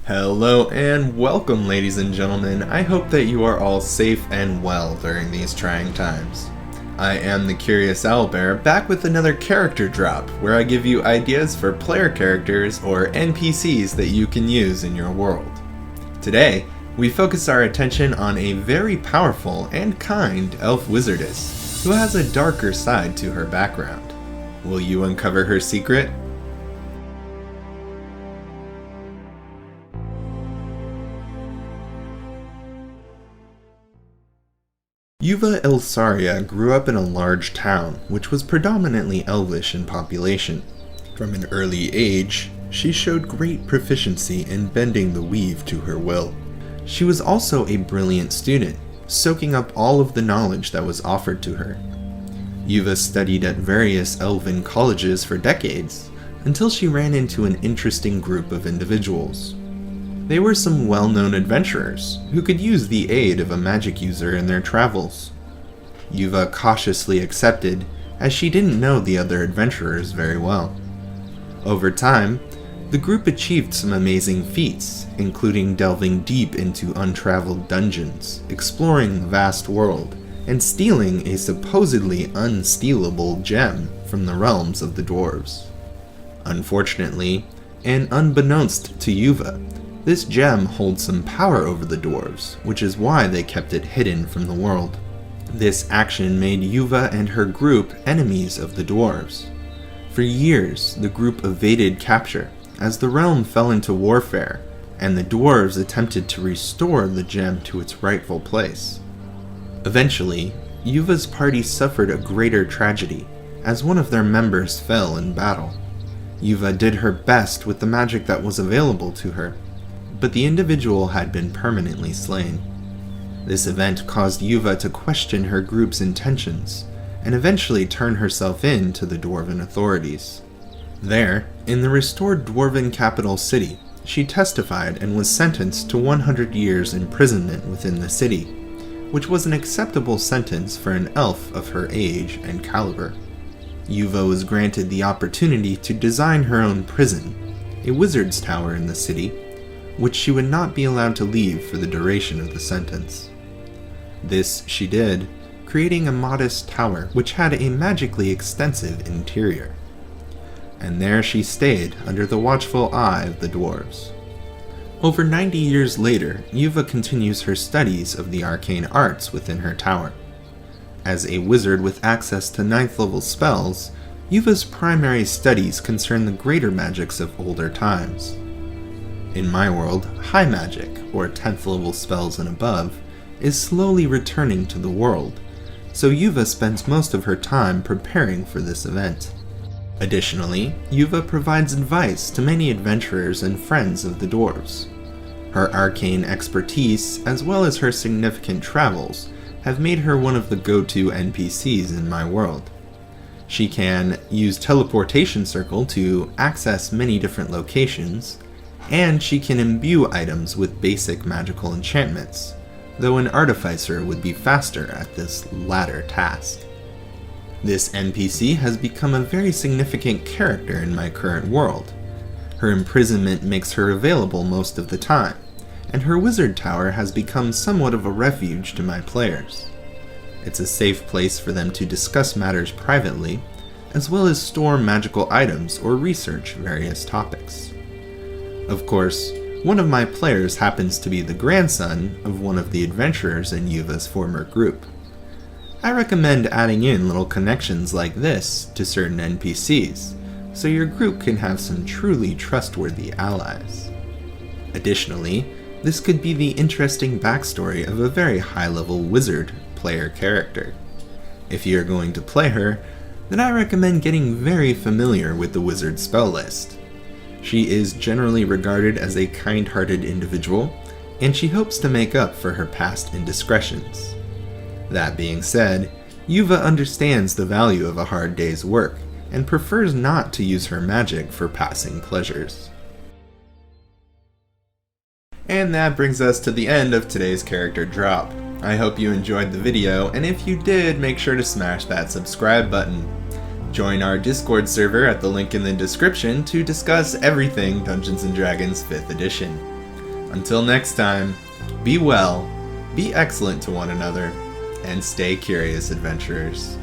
Hello and welcome, ladies and gentlemen. I hope that you are all safe and well during these trying times. I am the Curious Owlbear, back with another character drop, where I give you ideas for player characters or NPCs that you can use in your world. Today, we focus our attention on a very powerful and kind elf wizardess, who has a darker side to her background. Will you uncover her secret? Yuva Elsaria grew up in a large town, which was predominantly elvish in population. From an early age, she showed great proficiency in bending the weave to her will. She was also a brilliant student, soaking up all of the knowledge that was offered to her. Yuva studied at various elven colleges for decades, until she ran into an interesting group of individuals. They were some well-known adventurers, who could use the aid of a magic user in their travels. Yuva cautiously accepted, as she didn't know the other adventurers very well. Over time, the group achieved some amazing feats, including delving deep into untraveled dungeons, exploring the vast world, and stealing a supposedly unstealable gem from the realms of the dwarves. Unfortunately, and unbeknownst to Yuva, this gem holds some power over the dwarves, which is why they kept it hidden from the world. This action made Yuva and her group enemies of the dwarves. For years, the group evaded capture, as the realm fell into warfare, and the dwarves attempted to restore the gem to its rightful place. Eventually, Yuva's party suffered a greater tragedy, as one of their members fell in battle. Yuva did her best with the magic that was available to her, but the individual had been permanently slain. This event caused Yuva to question her group's intentions, and eventually turn herself in to the dwarven authorities. There, in the restored dwarven capital city, she testified and was sentenced to 100 years imprisonment within the city, which was an acceptable sentence for an elf of her age and caliber. Yuva was granted the opportunity to design her own prison, a wizard's tower in the city, which she would not be allowed to leave for the duration of the sentence. This she did, creating a modest tower which had a magically extensive interior. And there she stayed under the watchful eye of the dwarves. Over 90 years later, Yuva continues her studies of the arcane arts within her tower. As a wizard with access to 9th level spells, Yuva's primary studies concern the greater magics of older times. In my world, high magic, or 10th level spells and above, is slowly returning to the world, so Yuva spends most of her time preparing for this event. Additionally, Yuva provides advice to many adventurers and friends of the dwarves. Her arcane expertise, as well as her significant travels, have made her one of the go-to NPCs in my world. She can use Teleportation Circle to access many different locations, and she can imbue items with basic magical enchantments, though an artificer would be faster at this latter task. This NPC has become a very significant character in my current world. Her imprisonment makes her available most of the time, and her wizard tower has become somewhat of a refuge to my players. It's a safe place for them to discuss matters privately, as well as store magical items or research various topics. Of course, one of my players happens to be the grandson of one of the adventurers in Yuva's former group. I recommend adding in little connections like this to certain NPCs, so your group can have some truly trustworthy allies. Additionally, this could be the interesting backstory of a very high-level wizard player character. If you're going to play her, then I recommend getting very familiar with the wizard spell list. She is generally regarded as a kind-hearted individual, and she hopes to make up for her past indiscretions. That being said, Yuva understands the value of a hard day's work, and prefers not to use her magic for passing pleasures. And that brings us to the end of today's character drop. I hope you enjoyed the video, and if you did, make sure to smash that subscribe button. Join our Discord server at the link in the description to discuss everything Dungeons & Dragons 5th edition. Until next time, be well, be excellent to one another, and stay curious, adventurers.